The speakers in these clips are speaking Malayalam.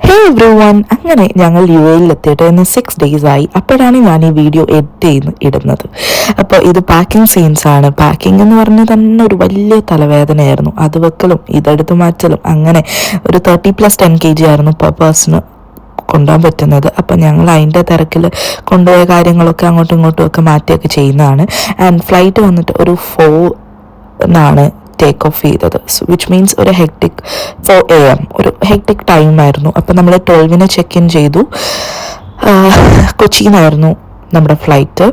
ഹേ എവ്രി വൺ, അങ്ങനെ ഞങ്ങൾ യു എയിൽ എത്തിയിട്ട് ഇന്ന് 6 days ആയി. അപ്പോഴാണ് ഞാൻ ഈ വീഡിയോ എഡിറ്റ് ചെയ്ത് ഇടുന്നത്. അപ്പോൾ ഇത് പാക്കിംഗ് സീൻസ് ആണ്. പാക്കിംഗ് എന്ന് പറഞ്ഞാൽ തന്നെ ഒരു വലിയ തലവേദനയായിരുന്നു. അത് വെക്കലും ഇതെടുത്ത് മാറ്റലും അങ്ങനെ ഒരു 30+ 10 kg ആയിരുന്നു പെർ പേഴ്സണ് കൊണ്ടുപോകാൻ പറ്റുന്നത്. അപ്പം ഞങ്ങൾ അതിൻ്റെ തിരക്കിൽ കൊണ്ടുപോയ കാര്യങ്ങളൊക്കെ അങ്ങോട്ടും ഇങ്ങോട്ടും ഒക്കെ മാറ്റിയൊക്കെ ചെയ്യുന്നതാണ്. ആൻഡ് ഫ്ലൈറ്റ് വന്നിട്ട് ഒരു 4 ടേക്ക് ഓഫ് ചെയ്തത്, വിച്ച് മീൻസ് ഒരു ഹെക്ടിക് 4 AM ഒരു ഹെക്ടിക് ടൈം ആയിരുന്നു. അപ്പം നമ്മൾ 12 ചെക്ക് ഇൻ ചെയ്തു. കൊച്ചിയിൽ നിന്നായിരുന്നു നമ്മുടെ ഫ്ലൈറ്റ്.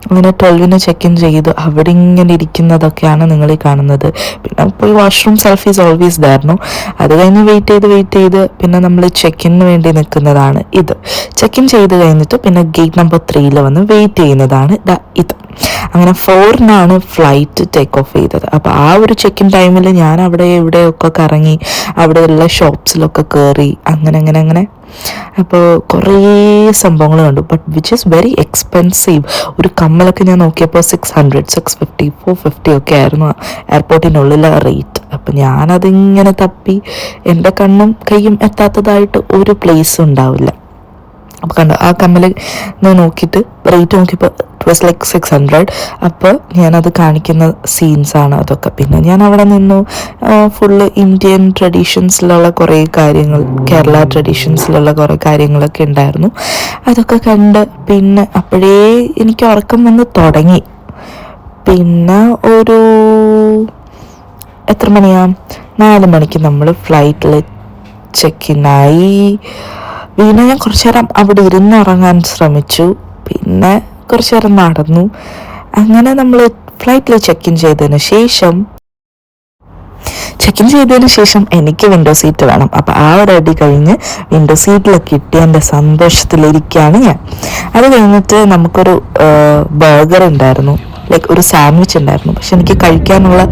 അങ്ങനെ 12 ചെക്ക് ഇൻ ചെയ്തു. അവിടെ ഇങ്ങനെ ഇരിക്കുന്നതൊക്കെയാണ് നിങ്ങൾ ഈ കാണുന്നത്. പിന്നെ പോയി വാഷ്റൂം സെൽഫ് ഈസ് ഓൾവേസ് ഇതായിരുന്നു. അത് കഴിഞ്ഞ് വെയിറ്റ് ചെയ്ത് പിന്നെ നമ്മൾ ചെക്ക് ഇന് വേണ്ടി നിൽക്കുന്നതാണ് ഇത്. ചെക്ക് ഇൻ ചെയ്ത് കഴിഞ്ഞിട്ട് പിന്നെ ഗേറ്റ് നമ്പർ 3 വന്ന് വെയിറ്റ് ചെയ്യുന്നതാണ് ഇത്. അങ്ങനെ 4 ഫ്ലൈറ്റ് ടേക്ക് ഓഫ് ചെയ്തത്. അപ്പോൾ ആ ഒരു ചെക്ക് ഇൻ ടൈമിൽ ഞാൻ അവിടെ ഇവിടെയൊക്കെ കറങ്ങി, അവിടെയുള്ള ഷോപ്സിലൊക്കെ കയറി അങ്ങനെ അപ്പോൾ കുറേ സംഭവങ്ങൾ കണ്ടു. But which is very expensive. ഒരു കമ്മലൊക്കെ ഞാൻ നോക്കിയപ്പോൾ 600, 650, 450 ഒക്കെ ആയിരുന്നു എയർപോർട്ടിനുള്ളിലെ റേറ്റ്. അപ്പം ഞാനതിങ്ങനെ തപ്പി, എൻ്റെ കണ്ണും കൈയും എത്താത്തതായിട്ട് ഒരു പ്ലേസും ഉണ്ടാവില്ല. അപ്പോൾ കണ്ടോ, ആ കമ്മൽ ഞാൻ നോക്കിയിട്ട് റേറ്റ് നോക്കിയപ്പോൾ ഇറ്റ് വാസ് ലൈക്ക് 600. അപ്പോൾ ഞാനത് കാണിക്കുന്ന സീൻസാണ് അതൊക്കെ. പിന്നെ ഞാൻ അവിടെ നിന്നു. ഫുള്ള് ഇന്ത്യൻ ട്രഡീഷൻസിലുള്ള കുറേ കാര്യങ്ങൾ, കേരള ട്രഡീഷൻസിലുള്ള കുറേ കാര്യങ്ങളൊക്കെ ഉണ്ടായിരുന്നു. അതൊക്കെ കണ്ട് പിന്നെ അപ്പോഴേ എനിക്ക് ഉറക്കം വന്ന് തുടങ്ങി. പിന്നെ ഒരു എത്ര മണിയാ, 4 മണിക്ക് നമ്മൾ ഫ്ലൈറ്റിൽ ചെക്ക് ഇന്നായി. പിന്നെ ഞാൻ കുറച്ചു നേരം അവിടെ ഇരുന്നുറങ്ങാൻ ശ്രമിച്ചു. പിന്നെ കുറച്ചു നേരം നടന്നു. അങ്ങനെ നമ്മൾ ഫ്ലൈറ്റിൽ ചെക്ക് ഇൻ ചെയ്തതിന് ശേഷം എനിക്ക് വിൻഡോ സീറ്റ് വേണം. അപ്പോൾ ആ ഒരു അടി കഴിഞ്ഞ് വിൻഡോ സീറ്റിലൊക്കെ കിട്ടിയ എൻ്റെ സന്തോഷത്തിലിരിക്കുകയാണ് ഞാൻ. അത് കഴിഞ്ഞിട്ട് നമുക്കൊരു ബർഗർ ഉണ്ടായിരുന്നു, ലൈക്ക് ഒരു സാൻഡ്വിച്ച് ഉണ്ടായിരുന്നു. പക്ഷെ എനിക്ക് കഴിക്കാനുള്ള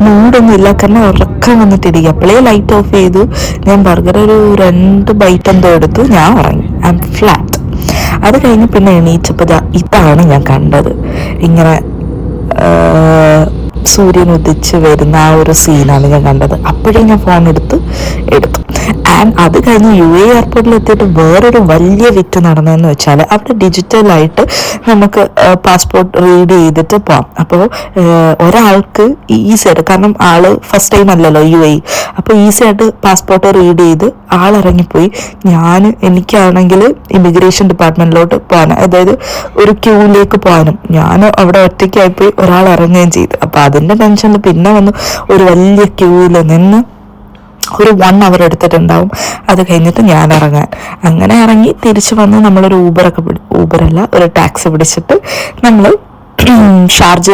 മൂഡൊന്നും ഇല്ല, കാരണം ഉറക്കം വന്നിട്ടിരിക്കുക. അപ്പോഴേ ലൈറ്റ് ഓഫ് ചെയ്തു. ഞാൻ ബർഗർ ഒരു 2 ബൈറ്റ് എന്തോ എടുത്തു. ഞാൻ ഉറങ്ങി. I M flat. അത് കഴിഞ്ഞ് പിന്നെ എണീച്ചപ്പോൾ ഇതാണ് ഞാൻ കണ്ടത്. ഇങ്ങനെ സൂര്യൻ ഉദിച്ച് വരുന്ന ആ ഒരു സീനാണ് ഞാൻ കണ്ടത്. അപ്പോഴേ ഞാൻ ഫോൺ എടുത്തു. ആൻഡ് അത് കഴിഞ്ഞ് യു എ എയർപോർട്ടിൽ എത്തിയിട്ട് വേറൊരു വലിയ വിറ്റ് നടന്നതെന്ന് വെച്ചാൽ അവിടെ ഡിജിറ്റലായിട്ട് നമുക്ക് പാസ്പോർട്ട് റീഡ് ചെയ്തിട്ട് പോകാം. അപ്പോൾ ഒരാൾക്ക് ഈസി ആയിട്ട്, കാരണം ആള് ഫസ്റ്റ് ടൈം അല്ലല്ലോ യു എ, അപ്പോൾ ഈസി ആയിട്ട് പാസ്പോർട്ട് റീഡ് ചെയ്ത് ആളിറങ്ങിപ്പോയി. എനിക്കാണെങ്കിൽ ഇമിഗ്രേഷൻ ഡിപ്പാർട്ട്മെന്റിലോട്ട് പോകാൻ, അതായത് ഒരു ക്യൂവിലേക്ക് പോകാനും ഞാൻ അവിടെ ഒറ്റയ്ക്കായിപ്പോയി. ഒരാൾ ഇറങ്ങുകയും ചെയ്തു. അപ്പോൾ അതിൻ്റെ ടെൻഷനിൽ പിന്നെ വന്നു ഒരു വലിയ ക്യൂവിൽ നിന്ന് ഒരു 1 hour എടുത്തിട്ടുണ്ടാവും. അത് കഴിഞ്ഞിട്ട് ഞാൻ അങ്ങനെ ഇറങ്ങി തിരിച്ചു വന്ന് നമ്മളൊരു ഊബറല്ല ഒരു ടാക്സി പിടിച്ചിട്ട് നമ്മൾ ഷാർജ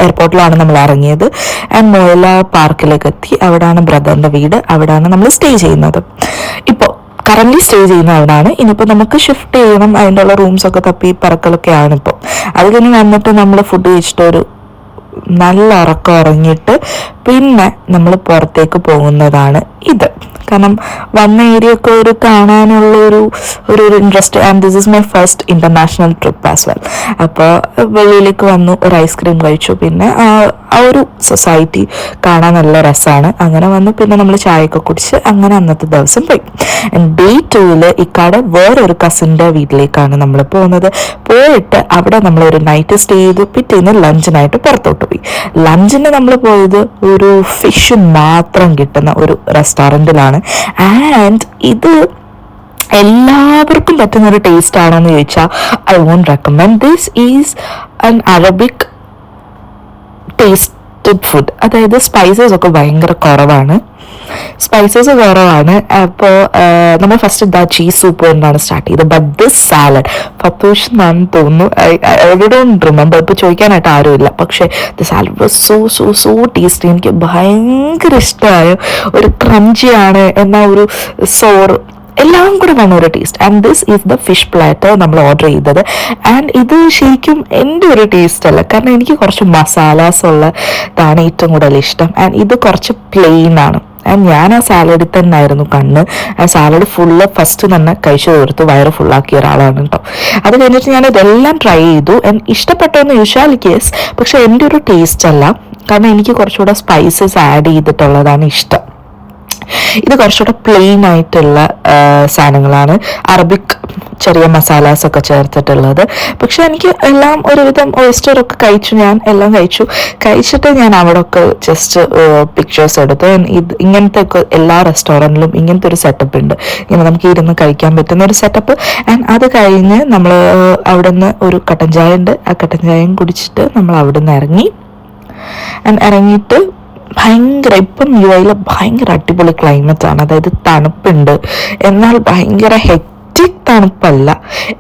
എയർപോർട്ടിലാണ് നമ്മൾ ഇറങ്ങിയത്. ആൻഡ് മൊയല പാർക്കിലേക്ക് എത്തി. അവിടെയാണ് ബ്രദറിൻ്റെ വീട്. അവിടെയാണ് നമ്മൾ സ്റ്റേ ചെയ്യുന്നത്. ഇപ്പോൾ കറന്റ് സ്റ്റേ ചെയ്യുന്ന അവിടെയാണ്. ഇനിയിപ്പോൾ നമുക്ക് ഷിഫ്റ്റ് ചെയ്യണം. അതിൻ്റെ ഉള്ള റൂംസൊക്കെ തപ്പി പറക്കലൊക്കെയാണ് ഇപ്പോൾ. അത് കഴിഞ്ഞ് വന്നിട്ട് നമ്മൾ ഫുഡ് കഴിച്ചിട്ട് നല്ല ഉറക്കം ഉറങ്ങിയിട്ട് പിന്നെ നമ്മൾ പുറത്തേക്ക് പോകുന്നതാണ് ഇത്. കാരണം വന്ന ഏരിയ ഒക്കെ ഒരു കാണാനുള്ള ഒരു interest. And this is my first international trip as well. അപ്പോൾ വെളിയിലേക്ക് വന്നു, ഒരു ഐസ്ക്രീം കഴിച്ചു. പിന്നെ ആ ഒരു സൊസൈറ്റി കാണാൻ നല്ല രസമാണ്. അങ്ങനെ വന്നു പിന്നെ നമ്മൾ ചായയൊക്കെ കുടിച്ച് അങ്ങനെ അന്നത്തെ ദിവസം പോയി. ഡേ 2 ഇക്കാടെ വേറൊരു കസിൻ്റെ വീട്ടിലേക്കാണ് നമ്മൾ പോകുന്നത്. പോയിട്ട് അവിടെ നമ്മളൊരു നൈറ്റ് സ്റ്റേ ചെയ്തു. പിറ്റേന്ന് ലഞ്ചിനായിട്ട് പുറത്തോട്ട് പോയി. ലഞ്ചിന് നമ്മൾ പോയത് ഒരു ഫിഷ് മാത്രം കിട്ടുന്ന ഒരു റെസ്റ്റോറൻറ്റിലാണ്. ആൻഡ് ഇത് എല്ലാവർക്കും പറ്റുന്ന ഒരു ടേസ്റ്റ് ആണോ എന്ന് ചോദിച്ചാൽ I won't recommend. This is an Arabic tasted food. അതായത് സ്പൈസസ് ഒക്കെ ഭയങ്കര കുറവാണ്. അപ്പോൾ നമ്മൾ ഫസ്റ്റ് ചീസ് സൂപ്പ് കൊണ്ടാണ് സ്റ്റാർട്ട് ചെയ്തത്. ബട്ട് ദിസ് സാലഡ് ഫത്തൂഷ് എന്നാണ് തോന്നുന്നു, ഐ ഡോണ്ട് റിമെമ്പർ, ഇപ്പോൾ ചോദിക്കാനായിട്ട് ആരുമില്ല. പക്ഷേ the salad was so tasty. എനിക്ക് ഭയങ്കര ഇഷ്ടമായ ഒരു ക്രഞ്ചിയാണ്, എന്നാൽ ഒരു സോർ എല്ലാം കൂടെ വന്ന ഒരു taste. And this is the fish platter നമ്മൾ ഓർഡർ ചെയ്തത്. ആൻഡ് ഇത് ശരിക്കും എൻ്റെ ഒരു ടേസ്റ്റ് അല്ല, കാരണം എനിക്ക് കുറച്ച് മസാലാസ് ഉള്ളതാണ് ഏറ്റവും കൂടുതൽ ഇഷ്ടം. ആൻഡ് ഇത് കുറച്ച് പ്ലെയിൻ ആണ്. ആൻഡ് ഞാൻ ആ സാലഡിൽ തന്നെ ആയിരുന്നു കണ്ണ്. ആ സാലഡ് ഫുള്ള് ഫസ്റ്റ് തന്നെ കഴിച്ചു തീർത്തു. വയറ് ഫുള്ളാക്കിയ ഒരാളാണ് കേട്ടോ. അത് കഴിഞ്ഞിട്ട് ഞാൻ ഇതെല്ലാം ട്രൈ ചെയ്തു. ഇഷ്ടപ്പെട്ടോന്ന് ചോദിച്ചാൽ യെസ്, പക്ഷെ എൻ്റെ ഒരു ടേസ്റ്റ് അല്ല. കാരണം എനിക്ക് കുറച്ചുകൂടെ സ്പൈസസ് ആഡ് ചെയ്തിട്ടുള്ളതാണ് ഇഷ്ടം. ഇത് കുറച്ചുകൂടെ പ്ലെയിൻ ആയിട്ടുള്ള സാധനങ്ങളാണ്, അറബിക് ചെറിയ മസാലാസ് ഒക്കെ ചേർത്തിട്ടുള്ളത്. പക്ഷെ എനിക്ക് എല്ലാം ഒരുവിധം ഓയിസ്റ്ററൊക്കെ കഴിച്ചു, ഞാൻ എല്ലാം കഴിച്ചിട്ട് ഞാൻ അവിടെ ഒക്കെ ജസ്റ്റ് പിക്ചേഴ്സ് എടുത്തു. ഇത് ഇങ്ങനത്തെ ഒക്കെ എല്ലാ റെസ്റ്റോറൻറ്റിലും ഇങ്ങനത്തെ ഒരു സെറ്റപ്പ് ഉണ്ട്, ഇങ്ങനെ നമുക്ക് ഇരുന്ന് കഴിക്കാൻ പറ്റുന്ന ഒരു സെറ്റപ്പ്. ആൻഡ് അത് കഴിഞ്ഞ് നമ്മൾ അവിടെ നിന്ന് ഒരു കട്ടൻ ചായ ഉണ്ട്, ആ കട്ടൻ ചായയും കുടിച്ചിട്ട് നമ്മൾ അവിടെ നിന്ന് ഇറങ്ങിയിട്ട് ഭയങ്കര, ഇപ്പം യു എയിൽ ഭയങ്കര അടിപൊളി ക്ലൈമറ്റാണ്. അതായത് തണുപ്പുണ്ട്, എന്നാൽ ഭയങ്കര ഹെക്റ്റിക് തണുപ്പല്ല,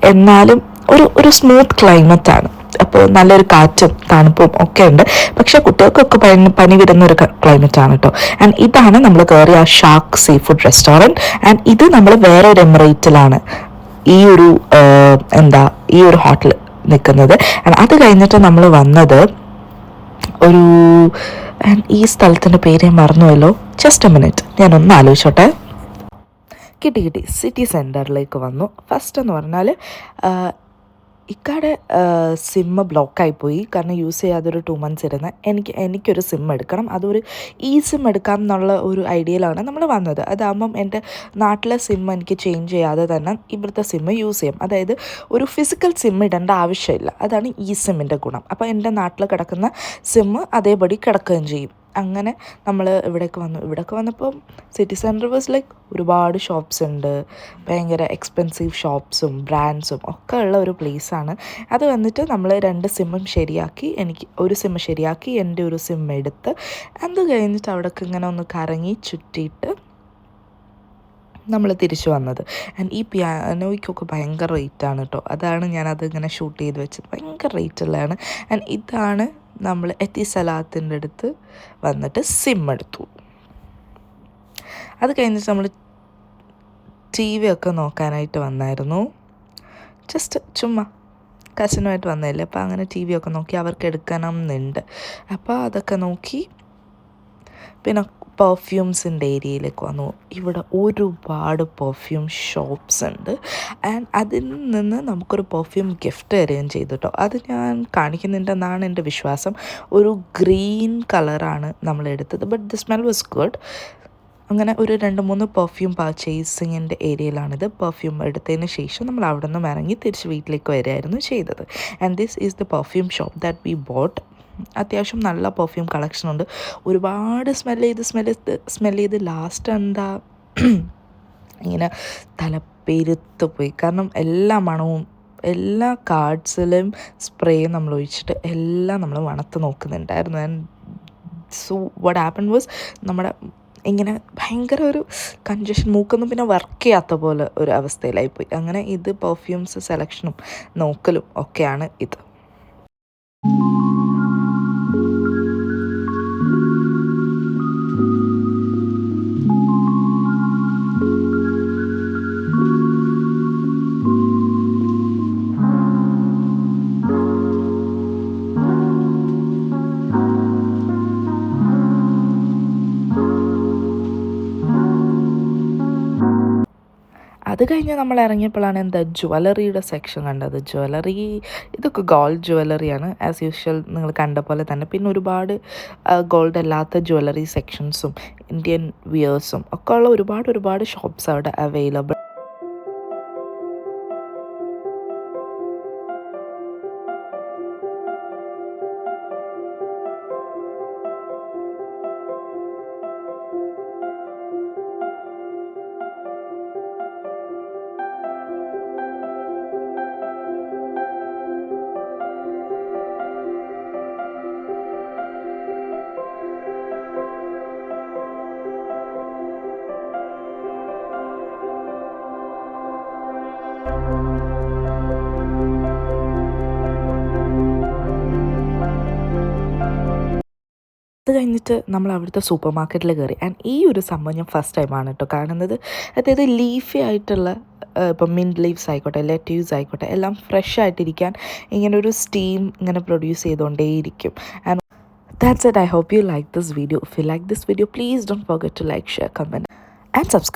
എന്നാലും ഒരു സ്മൂത്ത് ക്ലൈമറ്റാണ്. അപ്പോൾ നല്ലൊരു കാറ്റും തണുപ്പും ഒക്കെ ഉണ്ട്. പക്ഷെ കുട്ടികൾക്കൊക്കെ പനി വരുന്ന ഒരു ക്ലൈമറ്റാണ് കേട്ടോ. ആൻഡ് ഇതാണ് നമ്മൾ കയറിയ ആ shark sea food restaurant. And ഇത് നമ്മൾ വേറൊരു എമിറേറ്റിലാണ് ഈ ഒരു ഹോട്ടൽ നിൽക്കുന്നത്. ആൻഡ് അത് കഴിഞ്ഞിട്ട് നമ്മൾ വന്നത് ഈ സ്ഥലത്തിൻ്റെ പേര് ഞാൻ മറന്നുവല്ലോ, ജസ്റ്റ് എ മിനിറ്റ്, ഞാനൊന്ന് ആലോചിച്ചോട്ടെ. കിട്ടി സിറ്റി സെൻറ്ററിലേക്ക് വന്നു. ഫസ്റ്റ് എന്ന് പറഞ്ഞാൽ ഇക്കാടെ സിമ്മ് ബ്ലോക്കായിപ്പോയി, കാരണം യൂസ് ചെയ്യാതൊരു 2 months ഇരുന്ന് എനിക്കൊരു സിം എടുക്കണം. അതൊരു സിം എടുക്കാം എന്നുള്ള ഒരു ഐഡിയയിലാണ് നമ്മൾ വന്നത്. അതാകുമ്പം എൻ്റെ നാട്ടിലെ സിം എനിക്ക് ചേഞ്ച് ചെയ്യാതെ തന്നെ ഇവിടുത്തെ സിമ്മ് യൂസ് ചെയ്യും. അതായത് ഒരു ഫിസിക്കൽ സിം ഇടേണ്ട ആവശ്യമില്ല, അതാണ് സിമ്മിൻ്റെ ഗുണം. അപ്പോൾ എൻ്റെ നാട്ടിൽ കിടക്കുന്ന സിമ്മ് അതേപടി കിടക്കുകയും ചെയ്യും. അങ്ങനെ നമ്മൾ ഇവിടേക്ക് വന്നപ്പം സിറ്റി സെൻറ്റർ വാസ് ലൈക്ക് ഒരുപാട് ഷോപ്സ് ഉണ്ട്, ഭയങ്കര എക്സ്പെൻസീവ് ഷോപ്സും ബ്രാൻഡ്സും ഒക്കെ ഉള്ള ഒരു പ്ലേസാണ്. അത് വന്നിട്ട് നമ്മൾ 2 സിമ്മും ശരിയാക്കി, എനിക്ക് ഒരു സിമ്മ് ശരിയാക്കി, എൻ്റെ ഒരു സിം എടുത്ത് അത് കഴിഞ്ഞിട്ട് അവിടേക്ക് ഇങ്ങനെ ഒന്ന് കറങ്ങി ചുറ്റിയിട്ട് നമ്മൾ തിരിച്ചു വന്നത്. ആൻഡ് ഈ പിയാനോയ്ക്കൊക്കെ ഭയങ്കര റേറ്റാണ് കേട്ടോ, അതാണ് ഞാനത് ഇങ്ങനെ ഷൂട്ട് ചെയ്ത് വെച്ചത്, ഭയങ്കര റേറ്റുള്ളതാണ്. ആൻഡ് ഇതാണ് നമ്മൾ എത്തിസലാത്തിൻ്റെ അടുത്ത് വന്നിട്ട് സിം എടുത്തു. അത് കഴിഞ്ഞിട്ട് നമ്മൾ TV ഒക്കെ നോക്കാനായിട്ട് വന്നായിരുന്നു, ജസ്റ്റ് ചുമ്മാ കസിനുമായിട്ട് വന്നതല്ലേ, അപ്പോൾ അങ്ങനെ TV ഒക്കെ നോക്കി, അവർക്ക് എടുക്കണമെന്നുണ്ട്, അപ്പോൾ അതൊക്കെ നോക്കി. പിന്നെ പെർഫ്യൂംസിൻ്റെ ഏരിയയിലേക്ക് വന്നു. ഇവിടെ ഒരുപാട് പെർഫ്യൂം ഷോപ്സ് ഉണ്ട്. ആൻഡ് അതിൽ നിന്ന് നമുക്കൊരു പെർഫ്യൂം ഗിഫ്റ്റ് തരികയും ചെയ്തു കേട്ടോ. അത് ഞാൻ കാണിക്കുന്നുണ്ടെന്നാണ് എൻ്റെ വിശ്വാസം. ഒരു ഗ്രീൻ കളറാണ് നമ്മൾ എടുത്തത്, but the smell was good. അങ്ങനെ ഒരു 2-3 പെർഫ്യൂം പർച്ചേസിങ്ങിൻ്റെ ഏരിയയിലാണിത്. പെർഫ്യൂം എടുത്തതിന് ശേഷം നമ്മൾ അവിടെ നിന്ന് ഇറങ്ങി തിരിച്ച് വീട്ടിലേക്ക് വരികയായിരുന്നു ചെയ്തത്. And this is the perfume shop that we boat. അത്യാവശ്യം നല്ല പെർഫ്യൂം കളക്ഷൻ ഉണ്ട്. ഒരുപാട് സ്മെൽ ചെയ്ത് ലാസ്റ്റ് ഇങ്ങനെ തലപ്പെരുത്ത് പോയി, കാരണം എല്ലാ മണവും എല്ലാ കാർഡ്സിലും സ്പ്രേ നമ്മൾ ഒഴിച്ചിട്ട് എല്ലാം നമ്മൾ മണത്ത് നോക്കുന്നുണ്ടായിരുന്നു. And so what happen was, നമ്മുടെ ഇങ്ങനെ ഭയങ്കര ഒരു കൺജഷൻ, മൂക്കൊന്നും പിന്നെ വർക്ക് ചെയ്യാത്ത പോലെ ഒരു അവസ്ഥയിലായിപ്പോയി. അങ്ങനെ ഇത് പെർഫ്യൂംസ് സെലക്ഷനും നോക്കലും ഒക്കെയാണ് ഇത്. അത് കഴിഞ്ഞ് നമ്മൾ ഇറങ്ങിയപ്പോഴാണ് ജ്വല്ലറിയുടെ സെക്ഷൻ കണ്ടത്. ഇതൊക്കെ ഗോൾഡ് ജ്വല്ലറിയാണ് ആസ് യൂഷ്വൽ, നിങ്ങൾ കണ്ട പോലെ തന്നെ. പിന്നെ ഒരുപാട് ഗോൾഡ് അല്ലാത്ത ജ്വല്ലറി സെക്ഷൻസും ഇന്ത്യൻ വിയേഴ്സും ഒക്കെ ഉള്ള ഒരുപാട് ഷോപ്സ് അവിടെ അവൈലബിൾ. അത് കഴിഞ്ഞിട്ട് നമ്മൾ അവിടുത്തെ സൂപ്പർ മാർക്കറ്റിൽ കയറി. ആൻഡ് ഈ ഒരു സംഭവം ഞാൻ ഫസ്റ്റ് ടൈമാണ് കേട്ടോ കാണുന്നത്. അതായത് ലീഫി ആയിട്ടുള്ള ഇപ്പം മിൻറ്റ് ലീവ്സ് ആയിക്കോട്ടെ, ലെറ്റ്യൂസ് ആയിക്കോട്ടെ, എല്ലാം ഫ്രഷ് ആയിട്ടിരിക്കാൻ ഇങ്ങനെ ഒരു സ്റ്റീം ഇങ്ങനെ പ്രൊഡ്യൂസ് ചെയ്തുകൊണ്ടേയിരിക്കും. And that's it. I hope you like this video. If you like this video, please don't forget to like, share, comment and subscribe.